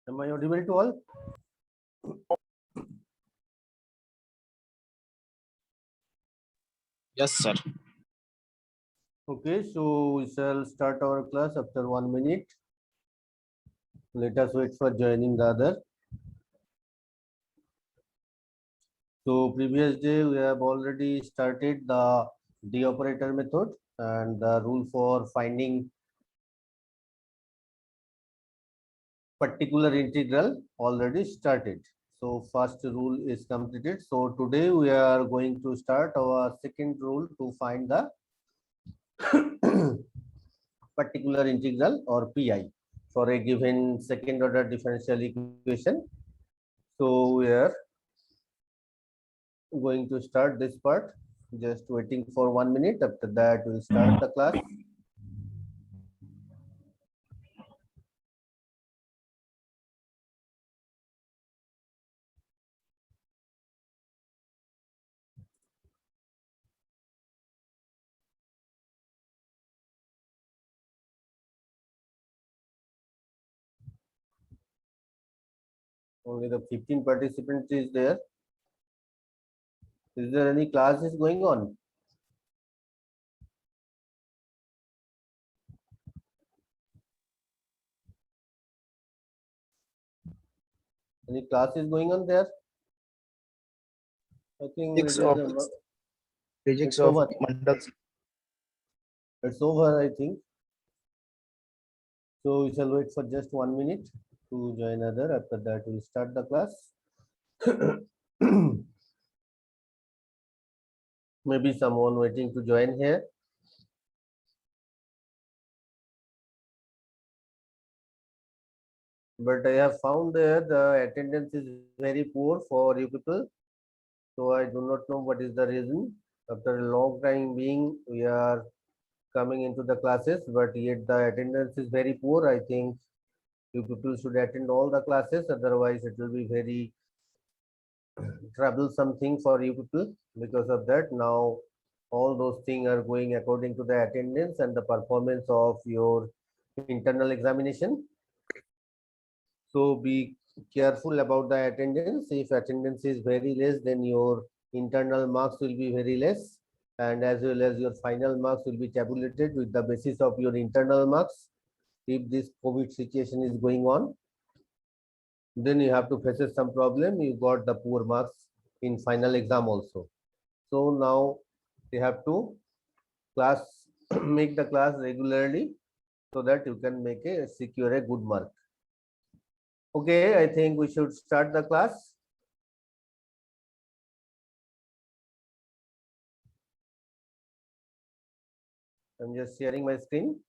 Am I audible to all? Yes, sir. Okay, so we shall start our class after 1 minute. Let us wait for joining the other. So previous day we have already started the D operator method and the rule for finding particular integral already started. So first rule is completed. So today we are going to start our second rule to find the particular integral or PI for a given second order differential equation. So we are going to start this part. Just waiting for 1 minute. After that, we'll start the class. Only the 15 participants is there. Is there any classes going on? Any classes going on there? I think Physics it is of it's over. Mandal. It's over, I think. So we shall wait for just 1 minute to join other. After that, we'll start the class. Maybe someone waiting to join here. But I have found there the attendance is very poor for you people. So I do not know what is the reason. After a long time being, we are coming into the classes, but yet the attendance is very poor. I think you people should attend all the classes, otherwise it will be very troublesome thing for you people. Because of that, now all those things are going according to the attendance and the performance of your internal examination. So be careful about the attendance. If attendance is very less, then your internal marks will be very less, and as well as your final marks will be tabulated with the basis of your internal marks. If this COVID situation is going on, then you have to face some problem. You got the poor marks in final exam also. So now you have to class make the class regularly so that you can make a secure a good mark. Okay, I think we should start the class. I'm just sharing my screen.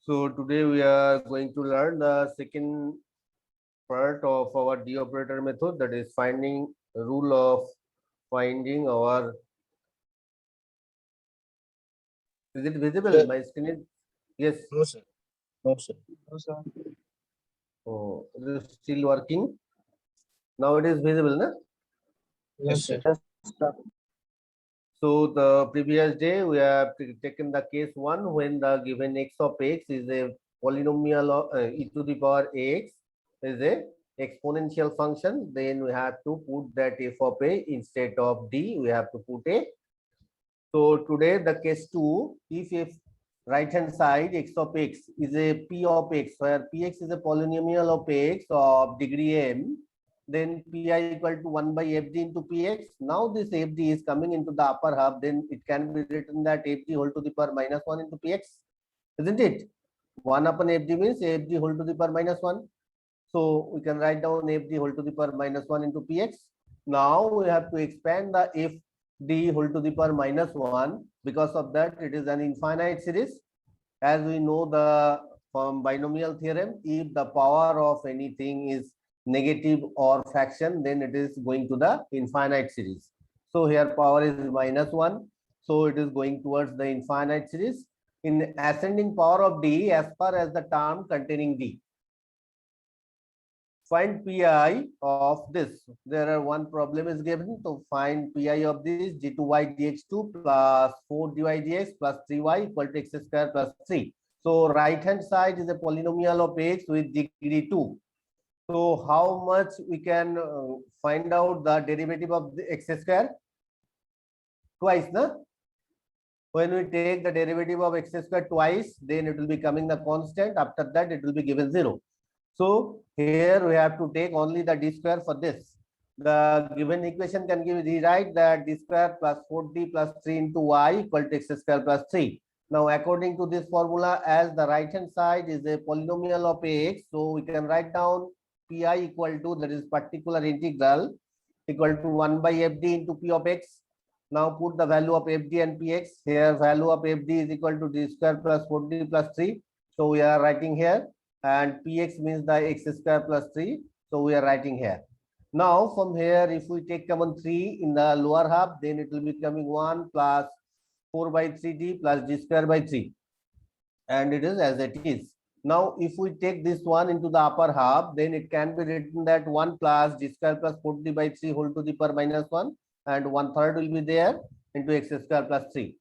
So today we are going to learn the second part of our D operator method, that is finding rule of finding our. Is it visible? Sir. My screen is, yes. No, sir. No, sir. No, sir. Oh, it is still working. Now it is visible, na? Yes, sir. So the previous day we have taken the case one when the given x of x is a polynomial of e to the power x is a exponential function. Then we have to put that f of a instead of d. We have to put a. So today the case two, if right hand side x of x is a p of x, where px is a polynomial of x of degree m, then pi equal to 1 by fd into px. Now this fd is coming into the upper half, then it can be written that fd whole to the power minus 1 into px, isn't it? 1 upon fd means fd whole to the power minus 1. So we can write down fd whole to the power minus 1 into px. Now we have to expand the fd whole to the power minus 1. Because of that, it is an infinite series. As we know the from binomial theorem, if the power of anything is negative or fraction, then it is going to the infinite series. So here power is minus 1. So it is going towards the infinite series in ascending power of d as far as the term containing d. find pi of this. There are one problem is given to find pi of this g2y dx2 plus 4dy dx plus 3y equal to x square plus 3. So right hand side is a polynomial of x with degree 2. So how much we can find out the derivative of the x square? Twice, na? When we take the derivative of x square twice, then it will be coming the constant. After that, it will be given 0. So here we have to take only the d square for this. The given equation can give rewrite that d square plus 4d plus 3 into y equal to x square plus 3. Now, according to this formula, as the right hand side is a polynomial of x, so we can write down pi equal to, that is particular integral, equal to 1 by fd into p of x. Now put the value of fd and px. Here value of fd is equal to d square plus 4d plus 3. So we are writing here, and px means the x square plus 3. So we are writing here. Now from here, if we take common 3 in the lower half, then it will be coming 1 plus 4 by 3d plus d square by 3. And it is as it is. Now, if we take this one into the upper half, then it can be written that 1 plus d square plus 4d by 3 whole to the power minus 1, and 1/3 will be there into x square plus 3.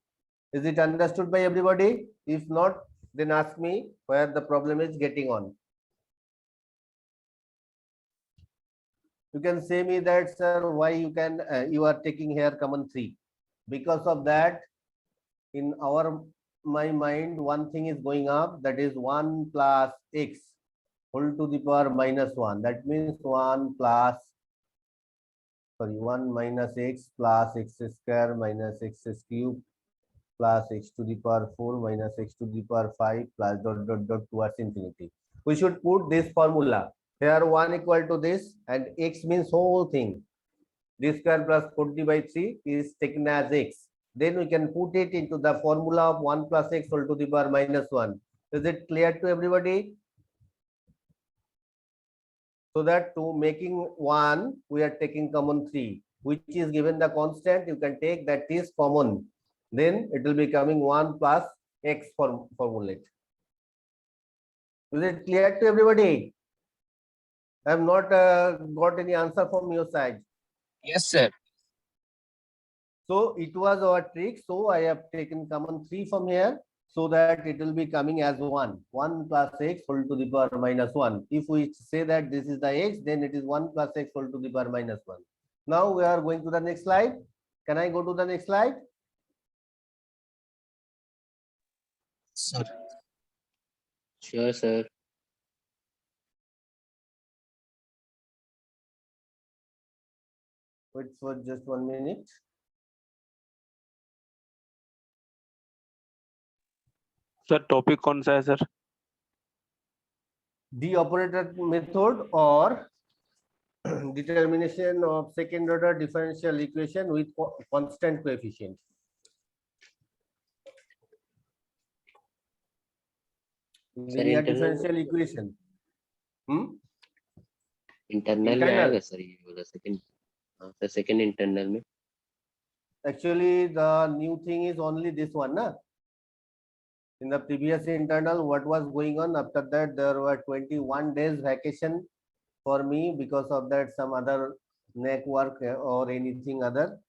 Is it understood by everybody? If not, then ask me where the problem is getting on. You can say me that, sir, why you are taking here common 3. Because of that, in my mind, one thing is going up, that is 1 plus x whole to the power minus 1. That means 1 minus x plus x square minus x cube plus x to the power 4 minus x to the power 5 plus dot dot dot towards infinity. We should put this formula. Here 1 equal to this, and x means whole thing. D square plus 40 by 3 is taken as x. Then we can put it into the formula of 1 plus x whole to the power minus 1. Is it clear to everybody? So that to making 1, we are taking common 3, which is given the constant. You can take that is common. Then it will be coming 1 plus x formulate. Is it clear to everybody? I have not got any answer from your side. Yes, sir. So it was our trick. So I have taken common 3 from here, so that it will be coming as 1. 1 plus x whole to the power minus 1. If we say that this is the x, then it is 1 plus x whole to the power minus 1. Now we are going to the next slide. Can I go to the next slide? Sir. Sure, sir. Wait for just 1 minute. Sir topic कौन सा है sir? D operator method or determination of second order differential equation with constant coefficient. Linear differential equation. Internal में आएगा sir ये वाला second. हाँ sir, second internal में. Actually, the new thing is only this one, na? In the previous internal, what was going on? After that, there were 21 days vacation for me because of that some other neck work or anything other.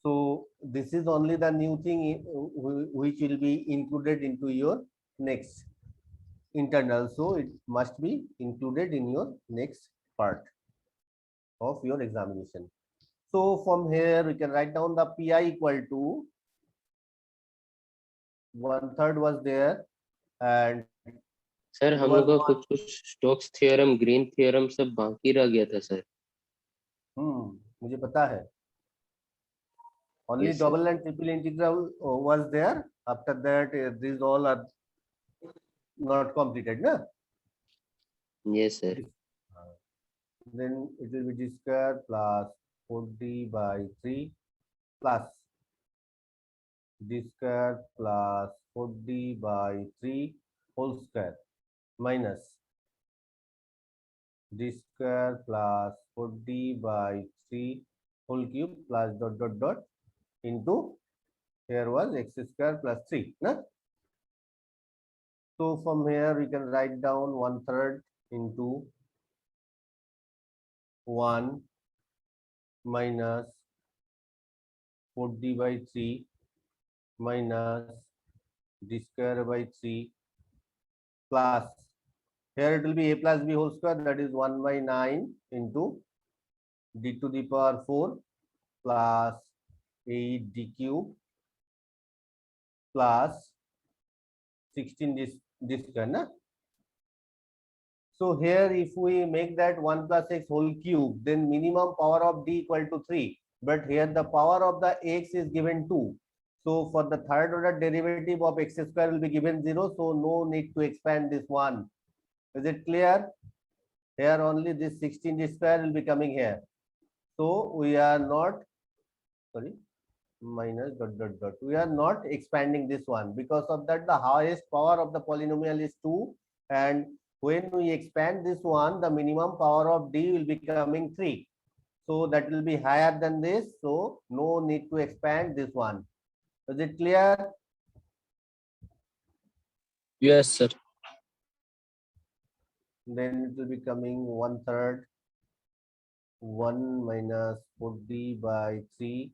So this is only the new thing which will be included into your next internal. So it must be included in your next part of your examination. So from here we can write down the pi equal to 1/3 was there, and sir हम लोग का कुछ Stokes theorem, green theorem सब बाकी रह गया था sir. मुझे पता है. Only Yes, sir. double and triple integral was there. After that, these all are not completed, na? Yes, sir. Then it will be d square plus 4d by 3 plus d square plus 4d by 3 whole square minus d square plus 4d by 3 whole cube plus dot dot dot into here was x square plus 3. Na? So from here we can write down 1/3 into 1 minus 4d by 3 minus d square by 3 plus, here it will be a plus b whole square, that is 1 by 9 into d to the power 4 plus 8 d cube plus 16 this square, na? So here if we make that 1 plus x whole cube, then minimum power of d equal to 3. But here the power of the x is given 2. So for the third order derivative of x square will be given 0. So no need to expand this one. Is it clear? Here only this 16 square will be coming here. So we are not, sorry, minus dot dot dot. We are not expanding this one. Because of that, the highest power of the polynomial is 2. And when we expand this one, the minimum power of d will be coming 3. So that will be higher than this. So no need to expand this one. Is it clear? Yes, sir. Then it will be coming 1/3 1 minus 4d by 3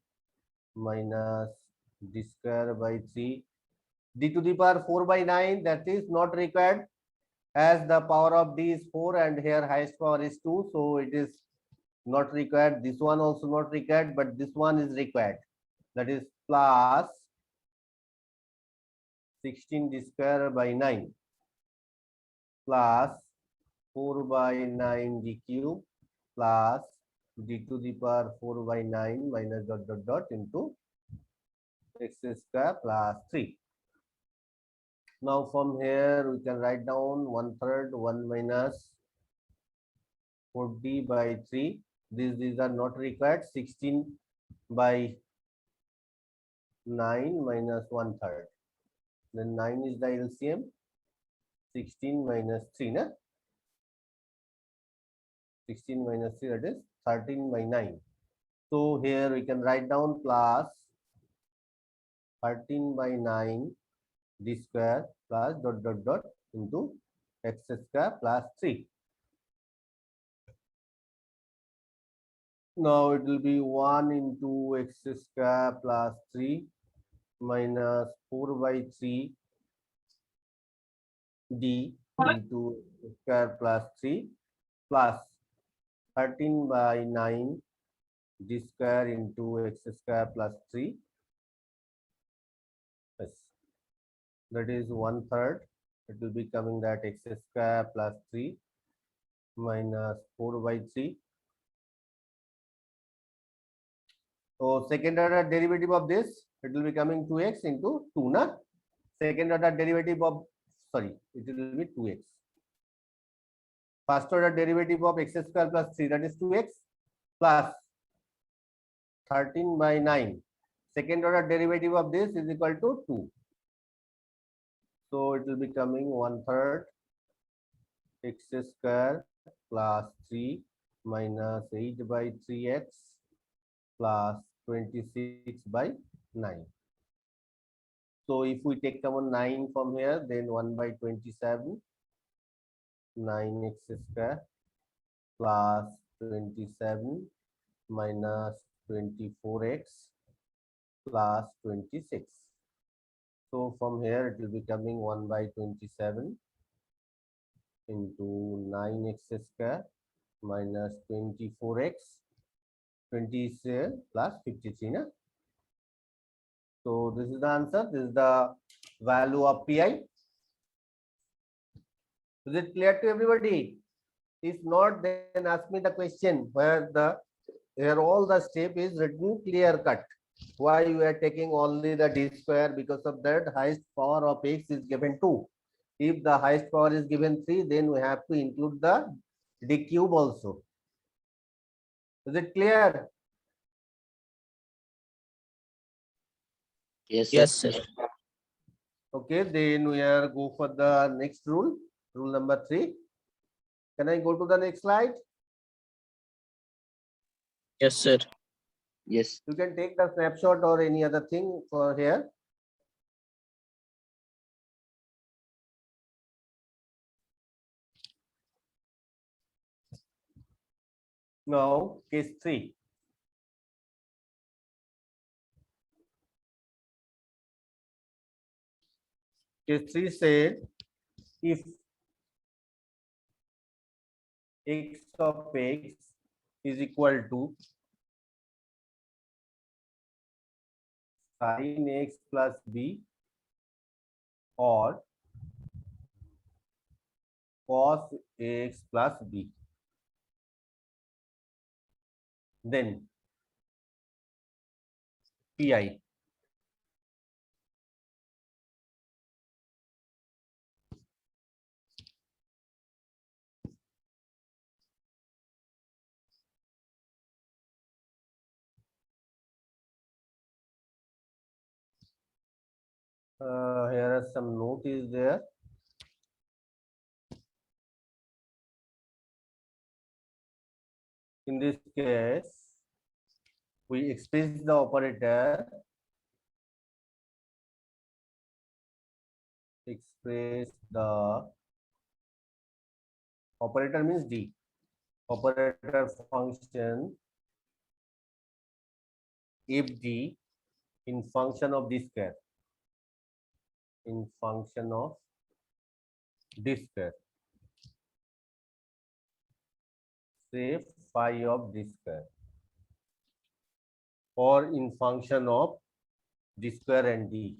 minus d square by 3 d to the power 4 by 9, that is not required as the power of d is 4 and here highest power is 2, so it is not required. This one also not required, but this one is required, that is plus 16 d square by 9 plus 4 by 9 d cube plus d to the power 4 by 9 minus dot dot dot into x square plus 3. Now from here we can write down 1/3 1 minus 4d by 3. These are not required. 16 by 9 minus 1/3. Then 9 is the LCM. 16 minus 3, na? 16 minus 3, that is 13 by 9. So here we can write down plus 13 by 9 d square plus dot dot dot into x square plus 3. Now it will be 1 into x square plus 3 minus 4 by 3 d into x square plus 3 plus 13 by 9 d square into x square plus 3. Yes. That is 1/3. It will be coming that x square plus 3 minus 4 by 3. So second order derivative of this, it will be coming 2x into 2, na? Second order derivative of, sorry, it will be 2x. First order derivative of x square plus 3, that is 2x plus 13 by 9. Second order derivative of this is equal to 2. So it will be coming 1/3 x square plus 3 minus 8 by 3x plus 26 by 9. So if we take common 9 from here, then 1 by 27, 9x square plus 27 minus 24x plus 26. So from here it will be coming 1 by 27 into 9x square minus 24x 20 plus 53. Na? So this is the answer. This is the value of pi. Is it clear to everybody? If not, then ask me the question where the here all the step is written clear cut. Why we are taking only the d square? Because of that highest power of x is given 2. If the highest power is given 3, then we have to include the d cube also. Is it clear? Yes, sir. Yes, sir. Okay, then we are go for the next rule, rule number 3. Can I go to the next slide? Yes, sir. Yes. You can take the snapshot or any other thing for here. Now case 3. Case 3 said if x of x is equal to sin x plus b or cos x plus b, then pi here are some note is there. In this case, we express the operator, operator means d, operator function fd in function of d square, in function of d square, say phi of d square, or in function of d square and d,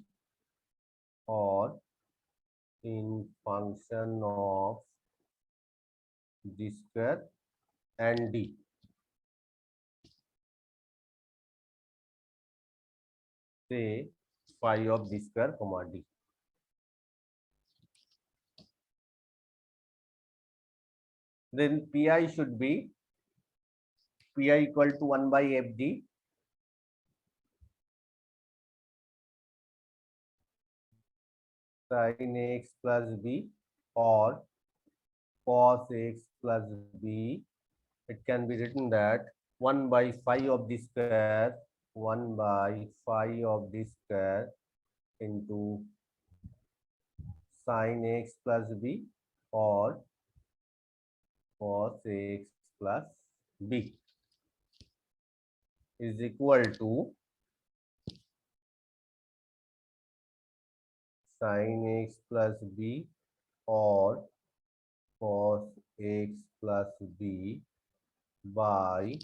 or in function of d square and d. Say phi of d square comma d. Then pi should be pi equal to 1 by fd sin x plus b or cos x plus b. It can be written that 1 by phi of the square, 1 by phi of the square into sin x plus b or cos x plus b is equal to sin x plus b or cos x plus b by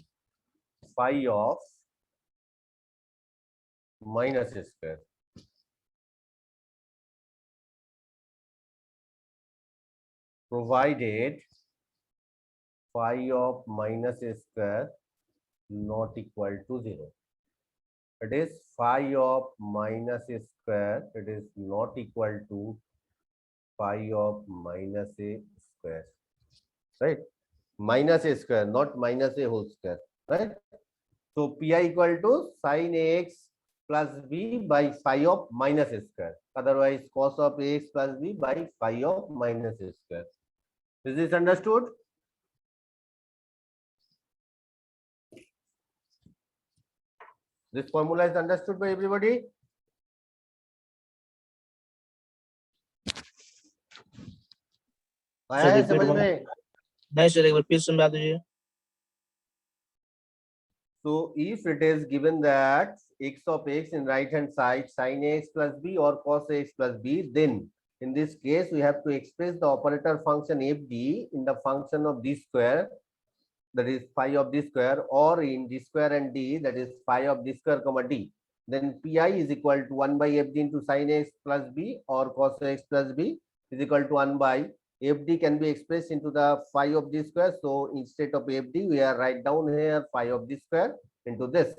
phi of minus square. Provided phi of minus square not equal to 0. It is phi of minus square, it is not equal to phi of minus a square, right? Minus a square, not minus a whole square, right? So pi equal to sin ax plus b by phi of minus a square. Otherwise, cos of ax plus b by phi of minus a square. Is this understood? This formula is understood by everybody? आया है समझ में? नहीं sir, एक बार फिर सुना दीजिए। So if it is given that x of x in right hand side sin x plus b or cos x plus b, then in this case we have to express the operator function fd in the function of d square, that is phi of d square, or in d square and d, that is phi of d square comma d. Then pi is equal to 1 by fd into sin x plus b or cos x plus b is equal to 1 by fd can be expressed into the phi of d square. So instead of fd, we are write down here phi of d square into this.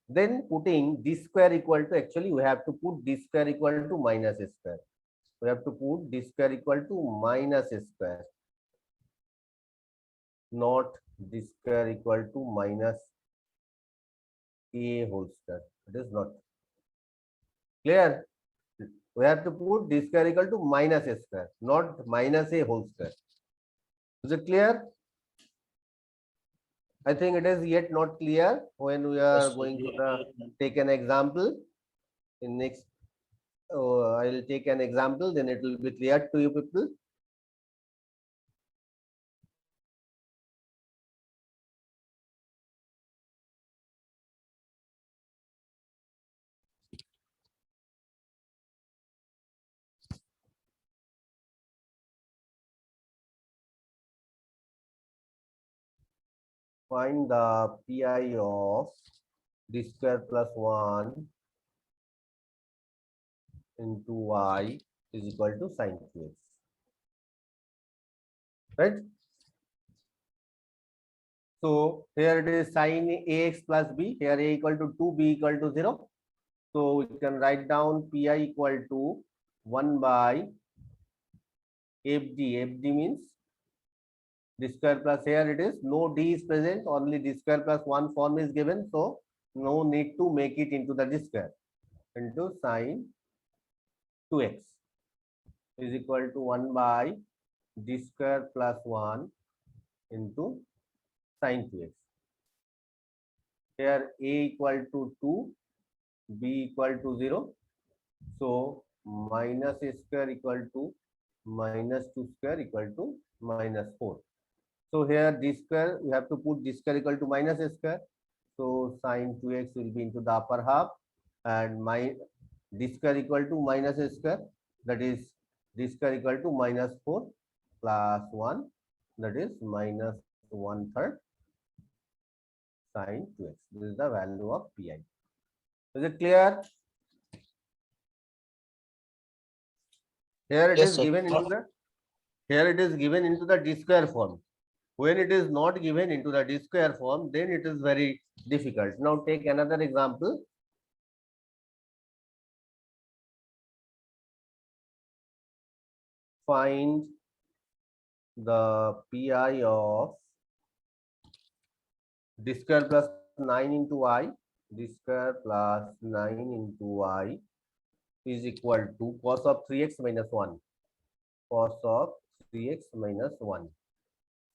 Then putting d square equal to, actually we have to put d square equal to minus square. We have to put d square equal to minus square, not d square equal to minus a whole square. It is not clear. We have to put d square equal to minus a square, not minus a whole square. Is it clear? I think it is yet not clear when we are going to take an example. In next, I will take an example, then it will be clear to you people. find the pi of d square plus 1 into y is equal to sine 2x. Right? So here it is sine ax plus b. Here a equal to 2, b equal to 0. So we can write down pi equal to 1 by fd. Fd means d square plus, here it is no d is present, only d square plus 1 form is given. So no need to make it into the d square, into sine 2x is equal to 1 by d square plus 1 into sine 2x. Here a equal to 2, b equal to 0. So minus a square equal to minus 2 square equal to minus 4. So here d square, we have to put d square equal to minus a square. So sine 2x will be into the upper half, and my d square equal to minus a square, that is d square equal to minus 4 plus 1, that is minus 1/3 sine 2x. This is the value of pi. Is it clear? Here it Yes, is sir. given into the, here it is given into the d square form. When it is not given into the d square form, then it is very difficult. Now take another example. Find the pi of d square plus 9 into y, d square plus 9 into y is equal to cos of 3x minus 1. Cos of 3x minus 1.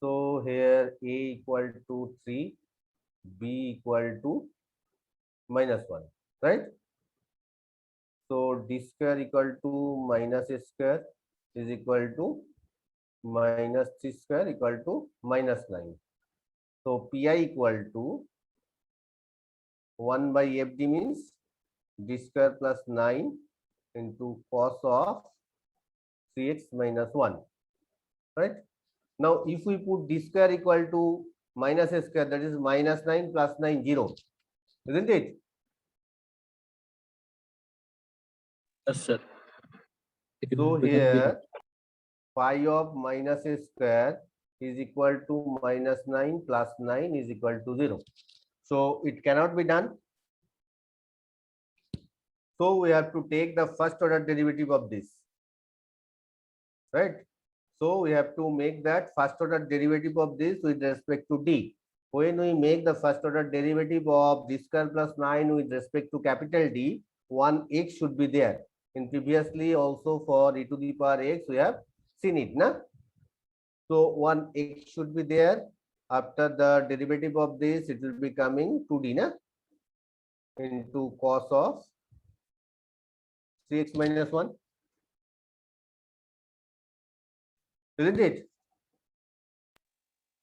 So here a equal to 3, b equal to minus 1, right? So d square equal to minus a square is equal to minus 3 square equal to minus 9. So pi equal to 1 by fd means d square plus 9 into cos of 3x minus 1, right? Now if we put d square equal to minus a square, that is minus 9 plus 9, 0, isn't it? Yes, sir. So here pi of minus a square is equal to minus 9 plus 9 is equal to 0. So it cannot be done. So we have to take the first order derivative of this, right? So we have to make that first order derivative of this with respect to d. When we make the first order derivative of d square plus 9 with respect to capital D, 1x should be there. In previously also for e to the power x, we have seen it, na? So 1x should be there. After the derivative of this, it will be coming 2d, na? Into cos of 3x minus 1. Isn't it?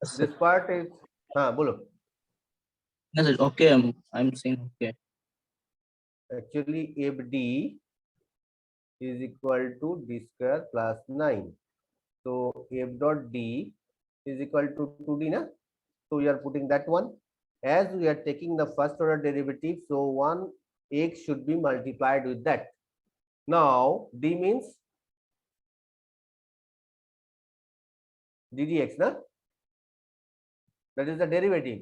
Yes, sir. This part is, bolo. Yes, sir. Okay, I'm saying okay. Actually, fd is equal to d square plus 9. So f dot d is equal to 2d, na? So we are putting that one. As we are taking the first order derivative, so 1x should be multiplied with that. Now d means ddx, na? That is the derivative.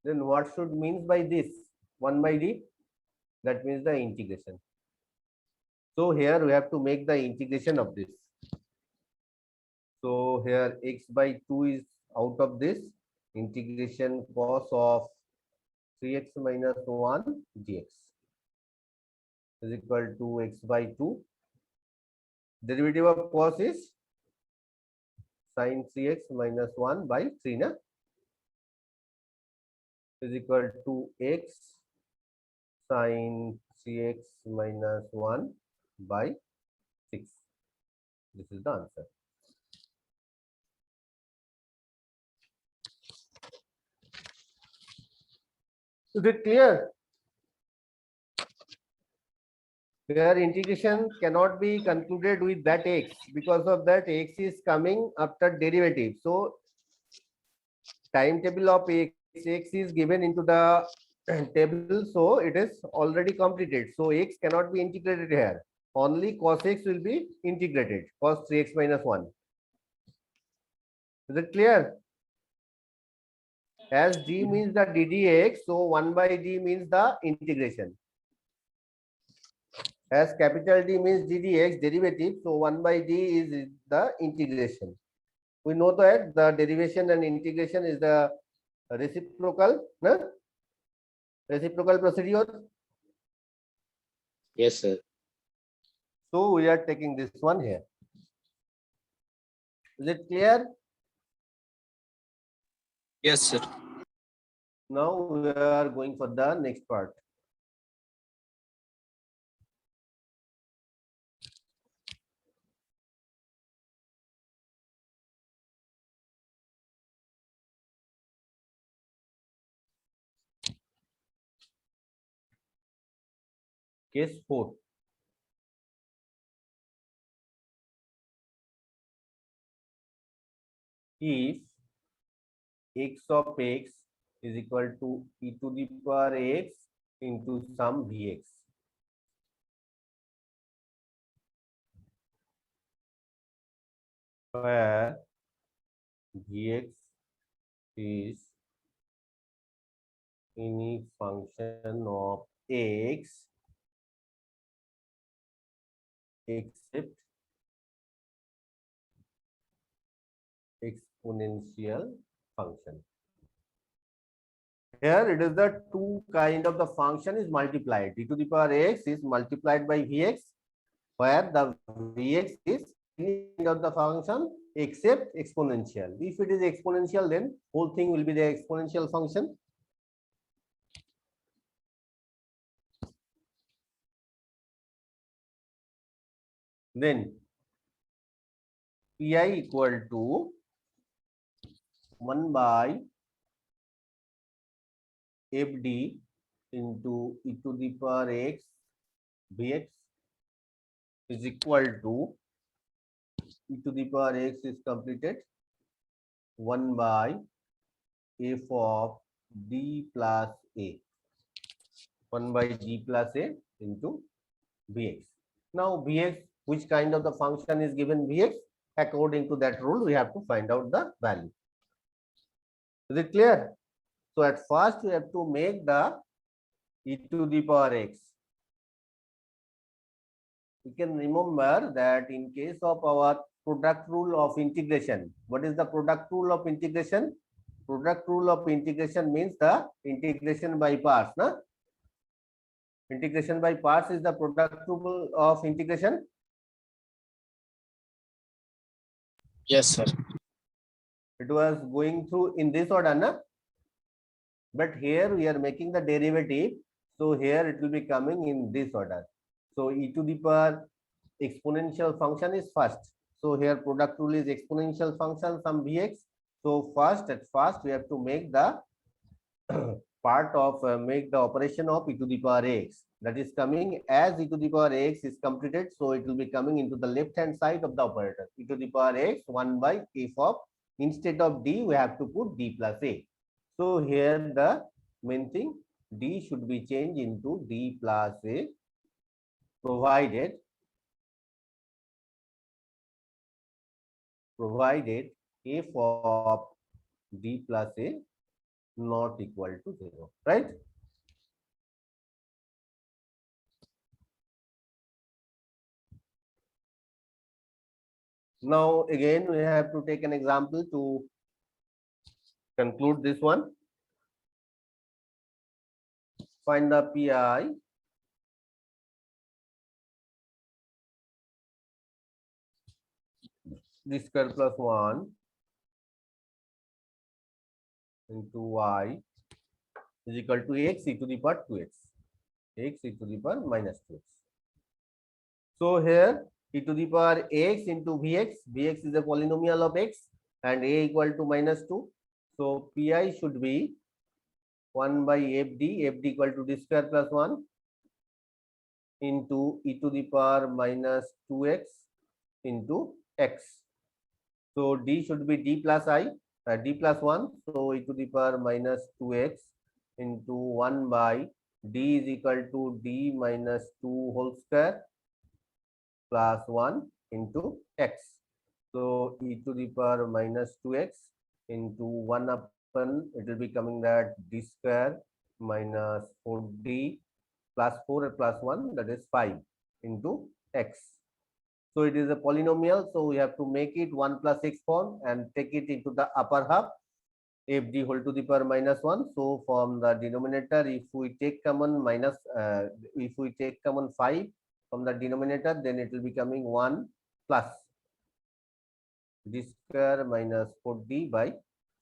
Then what should means by this 1 by d? That means the integration. So here we have to make the integration of this. So here x by 2 is out of this, integration cos of 3x minus 1 dx is equal to x by 2. Derivative of cos is sin 3x minus 1 by 3, na? Is equal to x sin 3x minus 1 by 6. This is the answer. Is it clear? Where integration cannot be concluded with that x, because of that x is coming after derivative. So timetable of x x is given into the table, so it is already completed. So x cannot be integrated here. Only cos x will be integrated. Cos 3x minus 1. Is it clear? As d means the ddx, so 1 by d means the integration. As capital D means ddx derivative, so 1 by d is the integration. We know that the derivation and integration is the reciprocal, no? Reciprocal procedure. Yes, sir. So we are taking this one here. Is it clear? Yes, sir. Now we are going for the next part. Case 4. If x of x is equal to e to the power x into some vx. Where vx is any function of x except exponential function. Here it is the two kind of the function is multiplied. E to the power x is multiplied by vx, where the vx is any kind of the function except exponential. If it is exponential, then whole thing will be the exponential function. Then pi equal to 1 by fd into e to the power x bx is equal to e to the power x is completed 1 by f of d plus a, 1 by d plus a into bx. Now bx, which kind of the function is given bx? According to that rule, we have to find out the value. Is it clear? So at first we have to make the e to the power x. We can remember that in case of our product rule of integration, what is the product rule of integration? Product rule of integration means the integration by parts. Na? Integration by parts is the product rule of integration. Yes, sir. It was going through in this order, na? But here we are making the derivative. So here it will be coming in this order. So e to the power exponential function is first. So here product rule is exponential function some vx. So at first we have to make the part of make the operation of e to the power x. That is coming as e to the power x is completed. So it will be coming into the left hand side of the operator. E to the power x 1 by f of, instead of d we have to put d plus a. So here the main thing, d should be changed into d plus a, provided f of d plus a not equal to 0, right? Now again we have to take an example to conclude this one. Find the pi d square plus 1 into y is equal to x e to the power 2x, x e to the power minus 2x. So here e to the power x into vx, vx is a polynomial of x, and a equal to minus 2. So pi should be 1 by fd, fd equal to d square plus 1 into e to the power minus 2x into x. So d should be d plus I. d plus 1, so e to the power minus 2x into 1 by d is equal to d minus 2 whole square plus 1 into x. So e to the power minus 2x into 1 upon, it will be coming that d square minus 4d plus 4 plus 1, that is 5 into x. So it is a polynomial, so we have to make it 1 plus x form and take it into the upper half, fd whole to the power minus 1. So from the denominator, if we take common minus, if we take common 5 from the denominator, then it will be coming 1 plus d square minus 4d by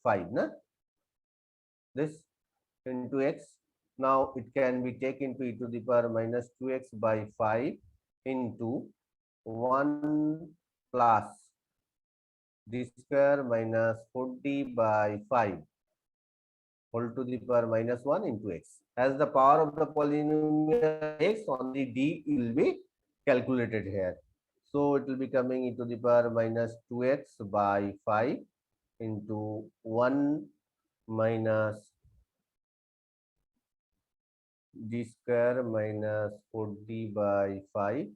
5. Na? This into x. Now it can be taken to e to the power minus 2x by 5 into 1 plus d square minus 4d by 5 whole to the power minus 1 into x. As the power of the polynomial x, only d will be calculated here. So it will be coming e to the power minus 2x by 5 into 1 minus d square minus 4d by 5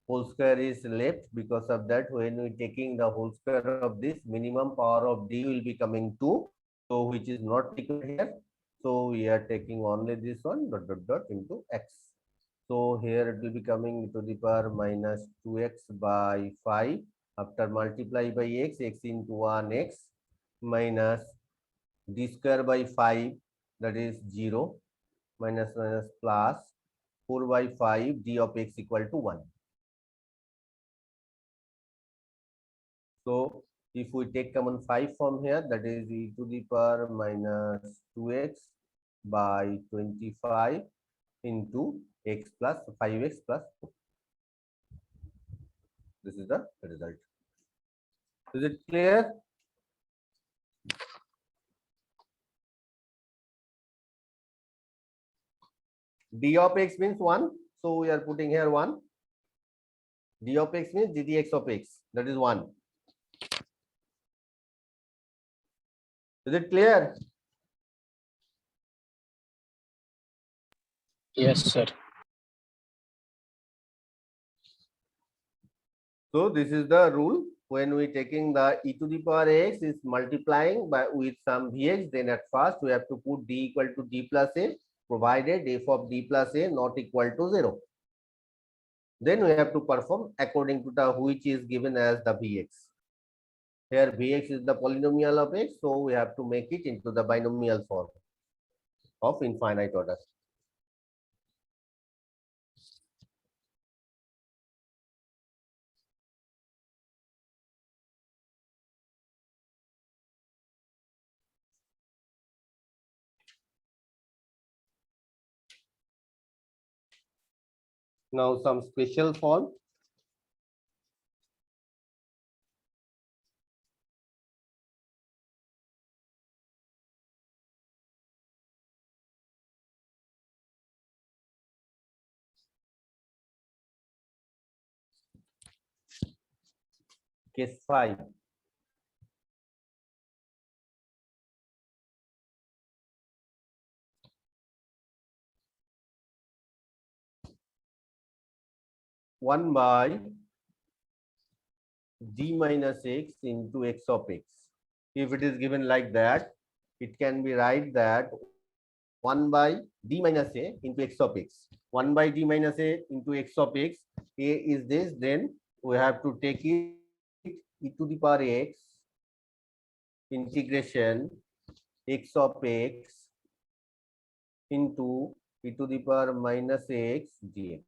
whole square is left. Because of that, when we taking the whole square of this, minimum power of d will be coming 2, so which is not equal here. So we are taking only this one dot dot dot into x. So here it will be coming to the power minus 2x by 5 after multiply by x, x into 1 x minus d square by 5, that is 0, minus minus plus 4 by 5 d of x equal to 1. So if we take common 5 from here, that is e to the power minus 2x by 25 into x plus 5x plus 4. This is the result. Is it clear? D of x means 1. So we are putting here 1. D of x means ddx of x. That is 1. Is it clear? Yes, sir. So this is the rule. When we taking the e to the power x is multiplying by with some vx, then at first we have to put d equal to d plus a, provided f of d plus a not equal to 0. Then we have to perform according to the which is given as the vx. Here vx is the polynomial of x, so we have to make it into the binomial form of infinite order. Now some special form. Case 5. One by d minus x into x of x. If it is given like that, it can be write that 1 by d minus a into x of x. 1 by d minus a into x of x. A is this, then we have to take it e to the power x integration x of x into e to the power minus x dx.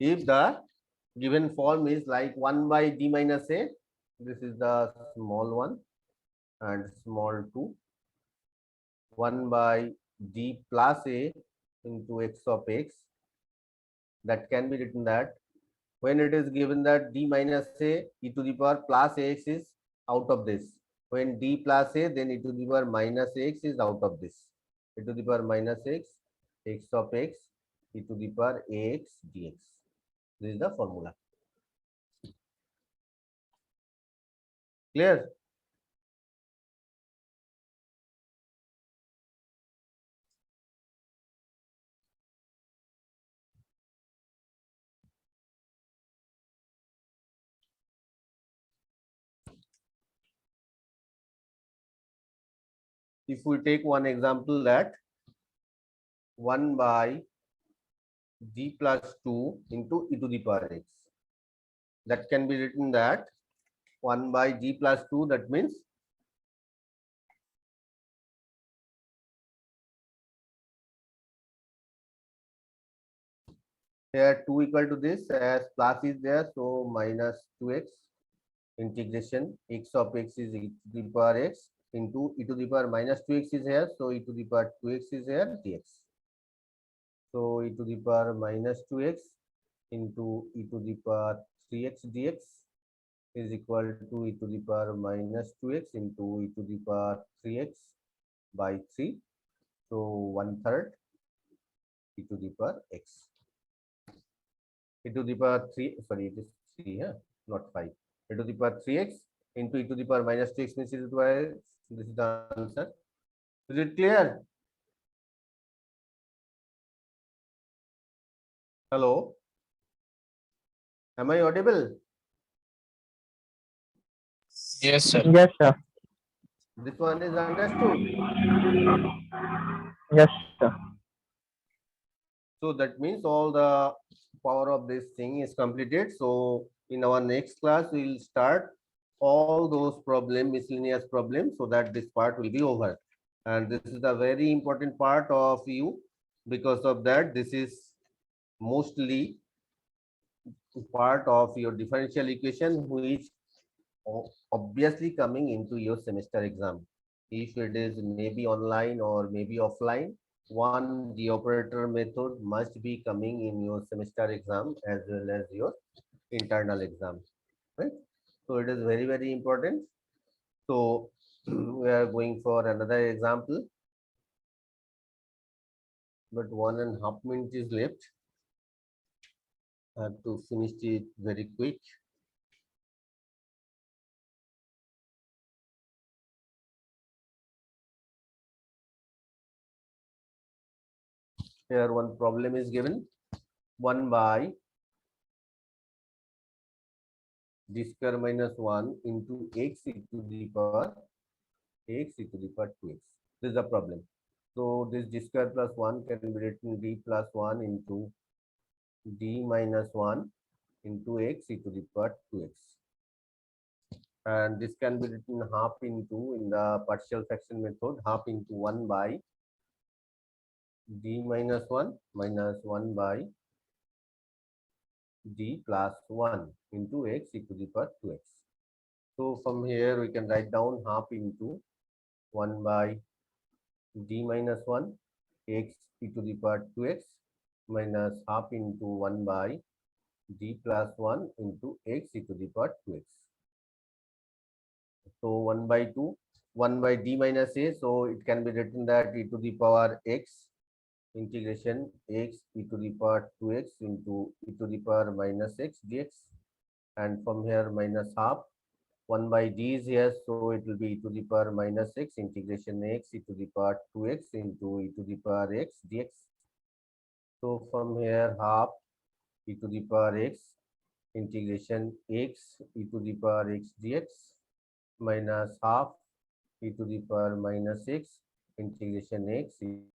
If the given form is like 1 by d minus a, this is the small one and small 2, 1 by d plus a into x of x, that can be written that when it is given that d minus a e to the power plus x is out of this. When d plus a, then e to the power minus x is out of this. E to the power minus x, x of x, e to the power ax dx. This is the formula. Clear? If we take one example that 1 by g plus 2 into e to the power x, that can be written that 1 by g plus 2, that means here 2 equal to this, as plus is there, so minus 2x integration x of x is e to the power x into e to the power minus 2x is here, so e to the power 2x is here dx. So e to the power minus 2x into e to the power 3x dx is equal to e to the power minus 2x into e to the power 3x by 3. So 1/3 e to the power x. E to the power 3, sorry, it is 3 here, not 5. E to the power 3x into e to the power minus 2x means it is why this is the answer. Is it clear? Hello? Am I audible? Yes, sir. Yes, sir. This one is understood. Yes, sir. So that means all the power of this thing is completed. So in our next class, we will start all those miscellaneous problems, so that this part will be over. And this is a very important part of you. Because of that, this is mostly part of your differential equation, which obviously coming into your semester exam. If it is maybe online or maybe offline, one the operator method must be coming in your semester exam as well as your internal exam, right? So it is very, very important. So we are going for another example, but 1.5 minutes is left. I have to finish it very quick. Here one problem is given, 1 by d square minus 1 into x e to the power x e to the power 2x. This is the problem. So this d square plus 1 can be written d plus 1 into d minus 1 into x e to the power 2x. And this can be written half into, in the partial fraction method, half into 1 by d minus 1 minus 1 by d plus 1 into x e to the power 2x. So from here we can write down half into 1 by d minus 1 x e to the power 2x minus half into 1 by d plus 1 into x e to the power 2x. So 1 by 2, 1 by d minus a, so it can be written that e to the power x integration x e to the power 2x into e to the power minus x dx, and from here minus half. 1 by d is here, so it will be e to the power minus x integration x e to the power 2x into e to the power x dx. So from here half e to the power x integration x e to the power x dx minus half e to the power minus x integration x